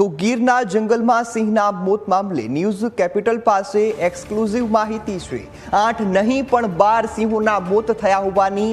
તો ગીરના જંગલમાં સિંહના મોત મામલે ન્યૂઝ કેપિટલ પાસે એક્સક્લુઝિવ માહિતી છે। 8 નહીં પણ 12 સિંહોના મોત થયા હોવાની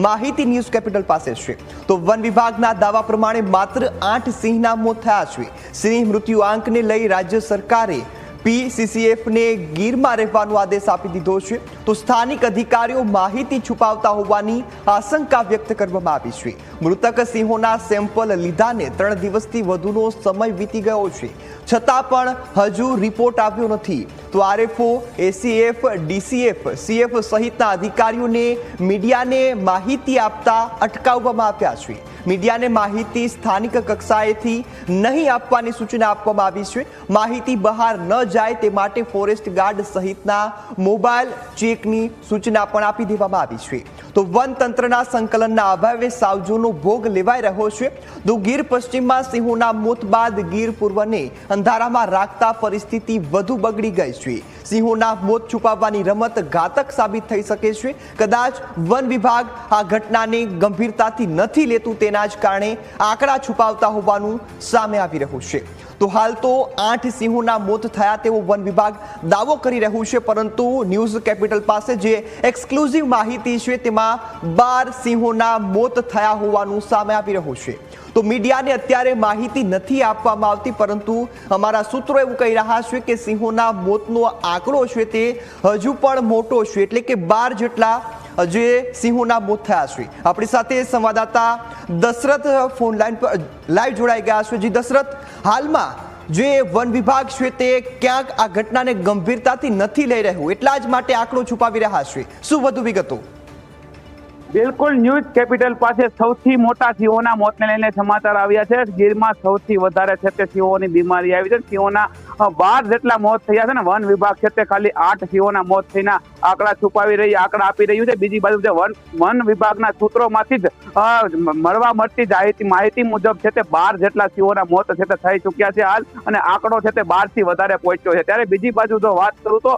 માહિતી ન્યૂઝ કેપિટલ પાસે છે। તો વન વિભાગના દાવા પ્રમાણે માત્ર 8 સિંહના મોત થયા છે। સિંહ મૃત્યુ આંકને લઈ રાજ્ય સરકારે PCCF ને ગીરમાં રહેવાનો આદેશ આપી દીધો છે। તો સ્થાનિક અધિકારીઓ માહિતી છુપાવતા હોવાની આશંકા વ્યક્ત કરવામાં આવી છે। મૃતક સિંહોના સેમ્પલ લીધાને 3 દિવસથી વધુનો સમય વીતી ગયો છે, છતાં પણ હજુ રિપોર્ટ આવ્યો નથી। તો RFO, ACF, DCF, CF સહિતના અધિકારીઓને મીડિયાને માહિતી આપતા અટકાવવામાં આવ્યા છે। મીડિયાને માહિતી સ્થાનિક કક્ષાએથી નહીં આપવાની સૂચના આપવામાં આવી છે। માહિતી બહાર ન જાય તે માટે ફોરેસ્ટ ગાર્ડ સહિતના મોબાઈલ ચેકની સૂચના પણ આપી દેવામાં આવી છે। તો વન તંત્રના સંકલનના અભાવે સાવજોનો ભોગ લેવાઈ રહ્યો છે। તો ગીર પશ્ચિમમાં સિંહોના મોત બાદ ગીર પૂર્વને અંધારામાં રાખતા પરિસ્થિતિ વધુ બગડી ગઈ છે। સિંહોના મોત છુપાવવાની રમત ઘાતક સાબિત થઈ શકે છે। કદાચ વન વિભાગ આ ઘટનાને ગંભીરતાથી નથી લેતું, તેના જ કારણે આંકડા છુપાવતા હોવાનું સામે આવી રહ્યું છે। તો હાલ તો 8 સિંહોના મોત થયા તેવો વન વિભાગ દાવો કરી રહ્યું છે, પરંતુ ન્યૂઝ કેપિટલ પાસે જે એક્સક્લુઝિવ માહિતી છે તેમાં 12 સિંહોના મોત થયા હોવાનું સામે આવી રહ્યું છે। તો મીડિયાને અત્યારે માહિતી નથી આપવામાં આવતી, પરંતુ અમારા સૂત્રો એવું કહી રહ્યા છે કે સિંહોના મોતનો આંકડો છે તે હજુ પણ મોટો છે, એટલે કે 12 જેટલા જે સિંહોના મોત થયા છે। આપણી સાથે સંવાદદાતા દશરથ ફોન લાઈન પર લાઈવ જોડાઈ ગયા છે। જી દશરથ, હાલમાં જે વન વિભાગ છે તે ક્યાંક આ ઘટનાને ગંભીરતાથી નથી લઈ રહ્યું, એટલા જ માટે આંકડો છુપાવી રહ્યા છે, શું વધુ વિગતો? બિલકુલ, ન્યૂઝ કેપિટલ પાસે સૌથી મોટા સિંહોના મોતને લઈને સમાચાર આવ્યા છે। ગીરમાં સૌથી વધારે છે તે સિંહોની બીમારી આવી છે। સિંહોના 12 જેટલા મોત થયા છે ને વન વિભાગ છે તે ખાલી 8 સિંહોના મોત થઈને આંકડા આંકડા આપી રહ્યું છે। બીજી બાજુ જે વન વિભાગના સૂત્રોમાંથી જ મળવા મળતી માહિતી મુજબ છે તે 12 જેટલા સિંહોના મોત છે તે થઈ ચૂક્યા છે હાલ, અને આંકડો છે તે 12 થી વધારે પહોંચ્યો છે। ત્યારે બીજી બાજુ જો વાત કરું તો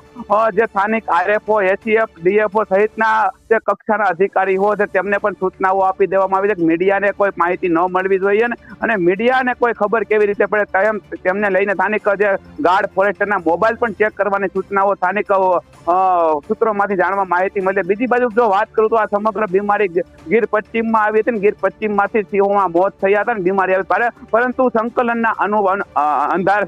જે સ્થાનિક RFO, ACF, DFO સહિતના જે કક્ષાના અધિકારી છે તેમને પણ સૂચનાઓ આપી દેવામાં આવી છે કે મીડિયાને કોઈ માહિતી ન મળવી જોઈએ, અને મીડિયાને કોઈ ખબર કેવી રીતે પડે તેમને લઈને સ્થાનિક જે ગાર્ડ ફોરેસ્ટરના મોબાઈલ પણ ચેક કરવાની સૂચનાઓ સ્થાનિક સૂત્રોમાંથી જાણવા માહિતી મળી। બીજી બાજુ જો વાત કરું તો આ સમગ્ર બીમારી ગીર પશ્ચિમમાં આવી હતી, ગીર પશ્ચિમમાંથી સિંહોમાં મોત થયા હતા, બીમારી આવી, પરંતુ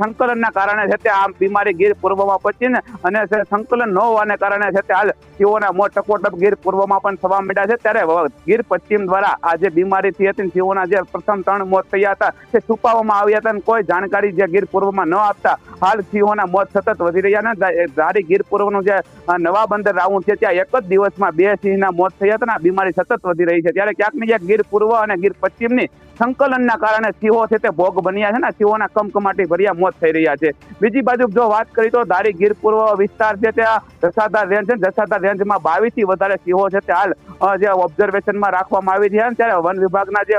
સંકલનના કારણે છે તે આ બીમારી ગીર પૂર્વમાં પહોંચીને અને સંકલન ન હોવાને કારણે છે તે હાલ સિંહોના મોત ટકોટપ ગીર પૂર્વમાં પણ થવા માંડ્યા છે। ત્યારે ગીર પશ્ચિમ દ્વારા આ જે બીમારી થઈ હતી, સિંહોના જે પ્રથમ 3 મોત થયા હતા તે છુપાવવામાં આવ્યા હતા, અને કોઈ જાણકારી જે ગીર પૂર્વમાં ન આપતા હાલ સિંહોના મોત સતત વધી રહ્યા છે। ધારી ગીર પૂર્વનું જે નવા બંદર રાઉન્ડ છે ત્યાં એક જ દિવસમાં 2 સિંહના મોત થયા હતા, આ બીમારી સતત વધી રહી છે। ત્યારે ક્યાંક ને ક્યાંક ગીર પૂર્વ અને ગીર પશ્ચિમની સંકલનના કારણે સિંહો છે તે ભોગ બન્યા છે ને સિંહોના કમકમાટી ભર્યા મોત થઈ રહ્યા છે। બીજી બાજુ જો વાત કરી તો ધારી ગીર પૂર્વ વિસ્તાર છે ત્યાં જસાધાર રેન્જ છે, જસાધાર રેન્જમાં 22 થી વધારે સિંહો છે તે હાલ જે ઓબ્ઝર્વેશનમાં રાખવામાં આવી રહ્યા છે। ત્યારે વન વિભાગના જે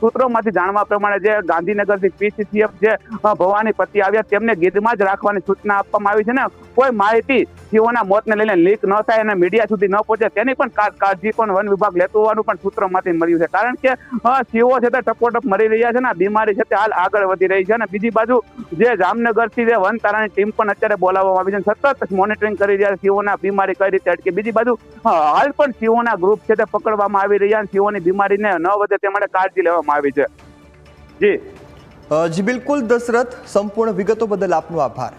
સૂત્રોમાંથી જાણવા પ્રમાણે જે ગાંધીનગરથી PCCF જે ભવાનીપતિ આવ્યા તેમને ગીરમાં જ રાખવાની સૂચના આપવામાં આવી છે ને કોઈ માહિતી સિંહોના મોતને લઈને લીક ન થાય અને મીડિયા સુધી ન પહોંચે તેની પણ કાળજી પણ વન વિભાગ લેતું હોવાનું પણ સૂત્રોમાંથી મળ્યું છે, કારણ કે સિંહો છે તે ટપોટપ મરી રહ્યા છે ને બીમારી છે તે હાલ આગળ વધી રહી છે। અને બીજી બાજુ જે જામનગરથી જે વન તારાની ટીમ પણ અત્યારે બોલાવવામાં આવી છે, સતત મોનિટરિંગ કરી રહ્યા છે સિંહોના બીમારી કઈ રીતે અટકે। બીજી બાજુ હાલ પણ સિંહોના ગ્રુપ છે તે પકડવામાં આવી રહ્યા અને સિંહોની બીમારીને ન વધે તે માટે કાળજી લેવામાં આવી છે। જી બિલકુલ દશરથ, સંપૂર્ણ વિગતો બદલ આપનો આભાર।